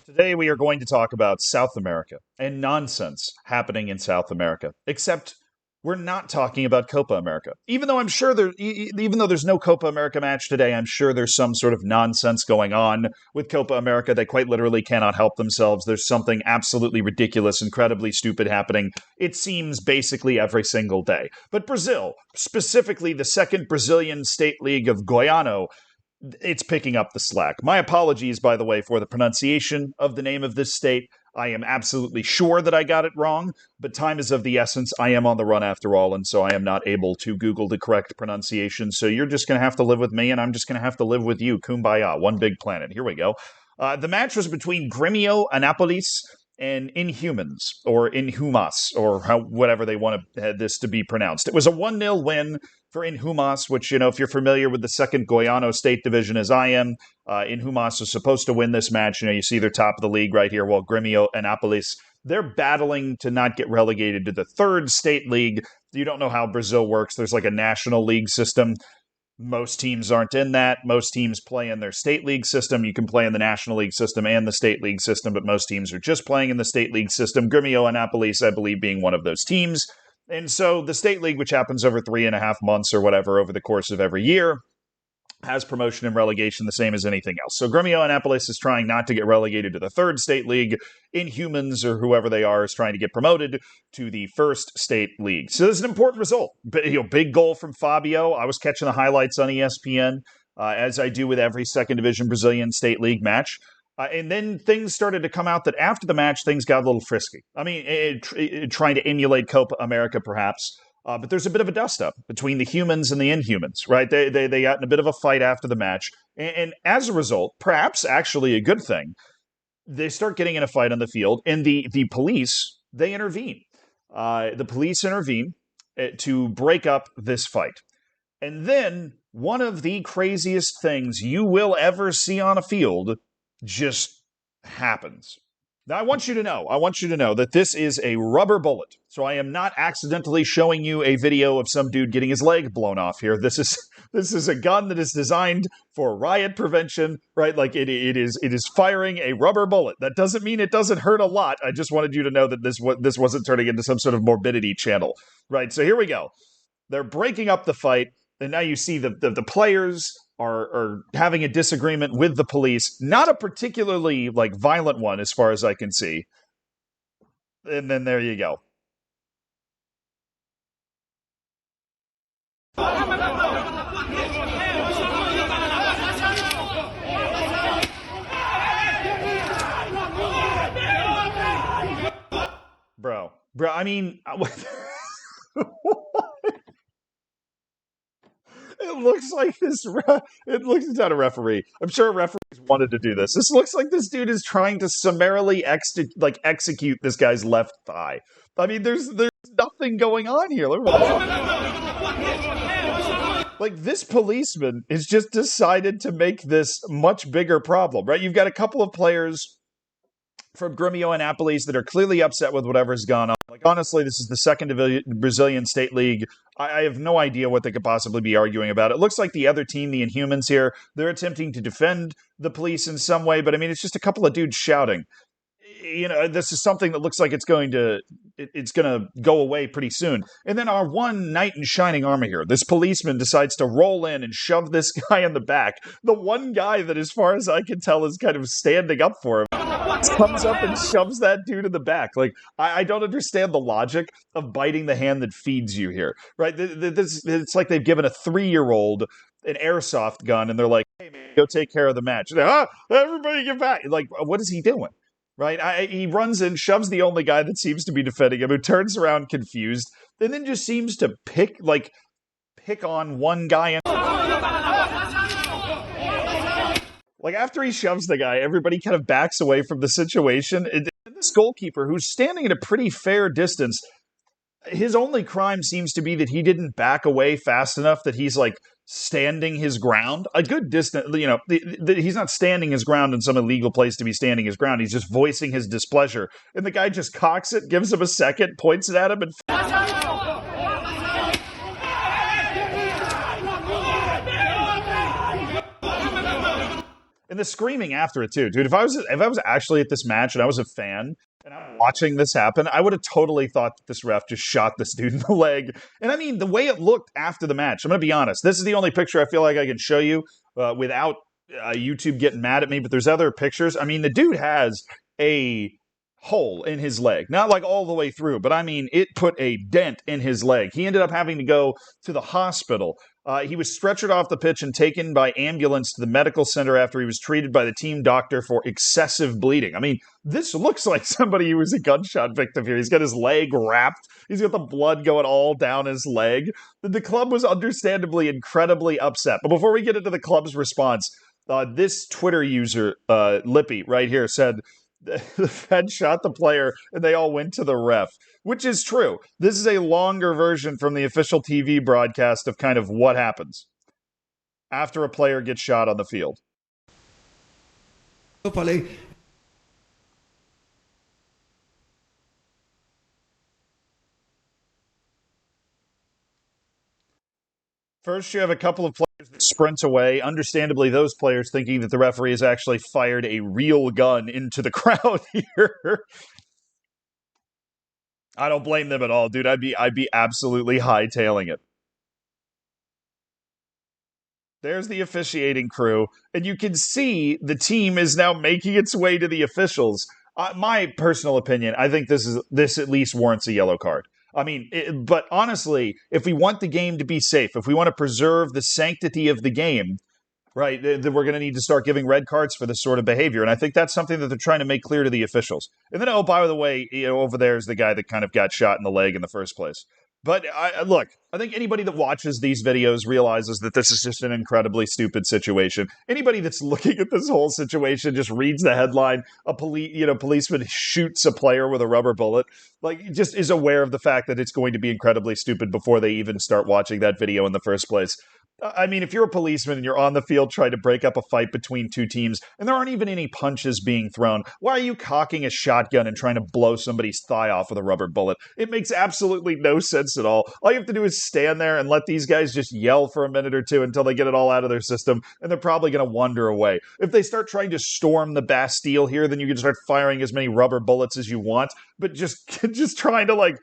Today we are going to talk about South America and nonsense happening in South America. Except we're not talking about Copa America. Even though even though there's no Copa America match today, I'm sure there's some sort of nonsense going on with Copa America. They quite literally cannot help themselves. There's something absolutely ridiculous, incredibly stupid happening. It seems basically every single day. But Brazil, specifically the second Brazilian state league of Goiano, it's picking up the slack. My apologies, by the way, for the pronunciation of the name of this state. I am absolutely sure that I got it wrong, but time is of the essence. I am on the run after all, and so I am not able to Google the correct pronunciation. So you're just going to have to live with me, and I'm just going to have to live with you. Kumbaya, one big planet. Here we go. The match was between Grêmio Anápolis and Inhumans, or Inhumas, or whatever they want this to be pronounced. It was a 1-0 win for Inhumas, which, if you're familiar with the second Goiano State Division as I am, Inhumas is supposed to win this match. You see they're top of the league right here, while Grêmio Anápolis, they're battling to not get relegated to the third state league. You don't know how Brazil works. There's like a national league system. Most teams aren't in that. Most teams play in their state league system. You can play in the national league system and the state league system, but most teams are just playing in the state league system. Grêmio Anápolis, I believe, being one of those teams. And so the state league, which happens over 3.5 months or whatever over the course of every year, has promotion and relegation the same as anything else. So Grêmio Anápolis is trying not to get relegated to the third state league. Inhumans, or whoever they are, is trying to get promoted to the first state league. So this is an important result. Big goal from Fabio. I was catching the highlights on ESPN, as I do with every second division Brazilian state league match. And then things started to come out that after the match, things got a little frisky. I mean, trying to emulate Copa America, perhaps. But there's a bit of a dust-up between the humans and the Inhumans, right? They got in a bit of a fight after the match. And as a result, perhaps actually a good thing, they start getting in a fight on the field, and the police, they intervene. The police intervene to break up this fight. And then one of the craziest things you will ever see on a field just happens. Now, I want you to know that this is a rubber bullet. So I am not accidentally showing you a video of some dude getting his leg blown off here. This is a gun that is designed for riot prevention, right? Like it is firing a rubber bullet. That doesn't mean it doesn't hurt a lot. I just wanted you to know that this wasn't turning into some sort of morbidity channel, right? So here we go. They're breaking up the fight, and now you see the players are having a disagreement with the police, not a particularly violent one as far as I can see. And then there you go. Bro, I mean, it looks like it's not a referee. I'm sure referees wanted to do this. This looks like this dude is trying to summarily execute this guy's left thigh. I mean, there's nothing going on here. Like, this policeman has just decided to make this much bigger problem, right? You've got a couple of players from Grêmio Anápolis that are clearly upset with whatever's gone on. Like, honestly, this is the second Brazilian state league. I have no idea what they could possibly be arguing about. It looks like the other team, the Inhumans here, they're attempting to defend the police in some way, but I mean, it's just a couple of dudes shouting. This is something that looks like it's going to go away pretty soon. And then our one knight in shining armor here, this policeman decides to roll in and shove this guy in the back. The one guy that, as far as I can tell, is kind of standing up for him, comes up and shoves that dude in the back. Like, I don't understand the logic of biting the hand that feeds you here, right? It's like they've given a 3-year-old an airsoft gun, and they're like, "Hey, man, go take care of the match." Everybody get back. Like, what is he doing? Right? He runs in, shoves the only guy that seems to be defending him, who turns around confused, and then just seems to pick on one guy. Like, after he shoves the guy, everybody kind of backs away from the situation. And this goalkeeper, who's standing at a pretty fair distance, his only crime seems to be that he didn't back away fast enough, that he's standing his ground a good distance. He's not standing his ground in some illegal place to be standing his ground. He's just voicing his displeasure. And the guy just cocks it, gives him a second, points it at him, and And the screaming after it too, dude. If I was actually at this match and I was a fan and I'm watching this happen, I would have totally thought that this ref just shot this dude in the leg. And I mean, the way it looked after the match, I'm gonna be honest. This is the only picture I feel like I can show you without YouTube getting mad at me. But there's other pictures. I mean, the dude has a hole in his leg, not like all the way through, but I mean, it put a dent in his leg. He ended up having to go to the hospital. He was stretchered off the pitch and taken by ambulance to the medical center after he was treated by the team doctor for excessive bleeding. I mean, this looks like somebody who was a gunshot victim here. He's got his leg wrapped. He's got the blood going all down his leg. The club was understandably incredibly upset. But before we get into the club's response, this Twitter user, Lippy, right here, said the Fed shot the player and they all went to the ref, which is true. This is a longer version from the official TV broadcast of kind of what happens after a player gets shot on the field. First, you have a couple of players that sprint away. Understandably, those players thinking that the referee has actually fired a real gun into the crowd here. I don't blame them at all, dude. I'd be absolutely hightailing it. There's the officiating crew, and you can see the team is now making its way to the officials. My personal opinion, I think this at least warrants a yellow card. I mean, but honestly, if we want the game to be safe, if we want to preserve the sanctity of the game, right, then we're going to need to start giving red cards for this sort of behavior. And I think that's something that they're trying to make clear to the officials. And then, oh, by the way, over there is the guy that kind of got shot in the leg in the first place. But look, I think anybody that watches these videos realizes that this is just an incredibly stupid situation. Anybody that's looking at this whole situation just reads the headline: policeman shoots a player with a rubber bullet. Like, just is aware of the fact that it's going to be incredibly stupid before they even start watching that video in the first place. I mean, if you're a policeman and you're on the field trying to break up a fight between two teams and there aren't even any punches being thrown, why are you cocking a shotgun and trying to blow somebody's thigh off with a rubber bullet? It makes absolutely no sense at all. All you have to do is stand there and let these guys just yell for a minute or two until they get it all out of their system, and they're probably going to wander away. If they start trying to storm the Bastille here, then you can start firing as many rubber bullets as you want, but just trying to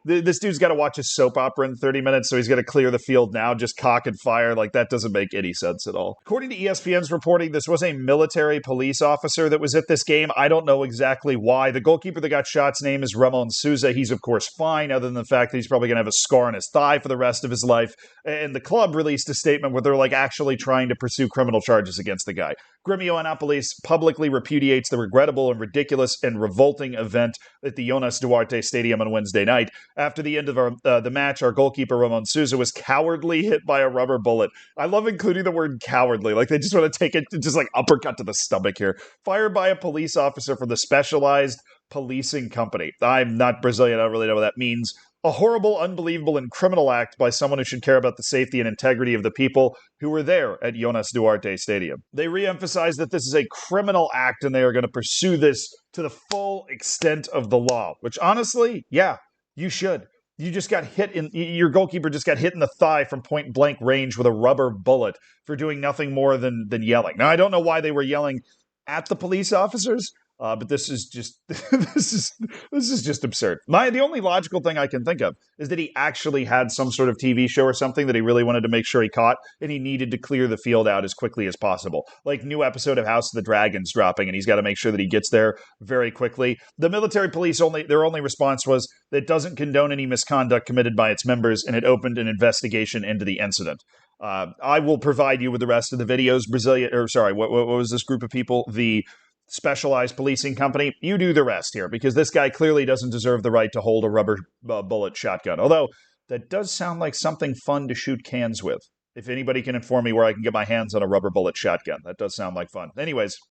this dude's got to watch a soap opera in 30 minutes, so he's got to clear the field now, just cock and fire. Like, that doesn't make any sense at all. According to ESPN's reporting, this was a military police officer that was at this game. I don't know exactly why. The goalkeeper that got shot's name is Ramon Souza. He's, of course, fine, other than the fact that he's probably going to have a scar on his thigh for the rest of his life. And the club released a statement where they're actually trying to pursue criminal charges against the guy. Gremio Annapolis publicly repudiates the regrettable and ridiculous and revolting event at the Jonas Duarte Stadium on Wednesday night. After the end of the match, our goalkeeper Ramon Souza was cowardly hit by a rubber bullet. I love including the word cowardly. Like, they just want to take it, just uppercut to the stomach here. Fired by a police officer from the Specialized Policing Company. I'm not Brazilian. I don't really know what that means. A horrible, unbelievable, and criminal act by someone who should care about the safety and integrity of the people who were there at Jonas Duarte Stadium. They re-emphasize that this is a criminal act and they are going to pursue this to the full extent of the law, which honestly, yeah, you should. You just got your goalkeeper just got hit in the thigh from point blank range with a rubber bullet for doing nothing more than yelling. Now, I don't know why they were yelling at the police officers, but this is just this is just absurd. The only logical thing I can think of is that he actually had some sort of TV show or something that he really wanted to make sure he caught, and he needed to clear the field out as quickly as possible. Like, new episode of House of the Dragons dropping, and he's got to make sure that he gets there very quickly. The military police their only response was that it doesn't condone any misconduct committed by its members, and it opened an investigation into the incident. I will provide you with the rest of the videos. What was this group of people? The Specialized Policing Company. You do the rest here, because this guy clearly doesn't deserve the right to hold a rubber bullet shotgun. Although, that does sound like something fun to shoot cans with. If anybody can inform me where I can get my hands on a rubber bullet shotgun, that does sound like fun. Anyways,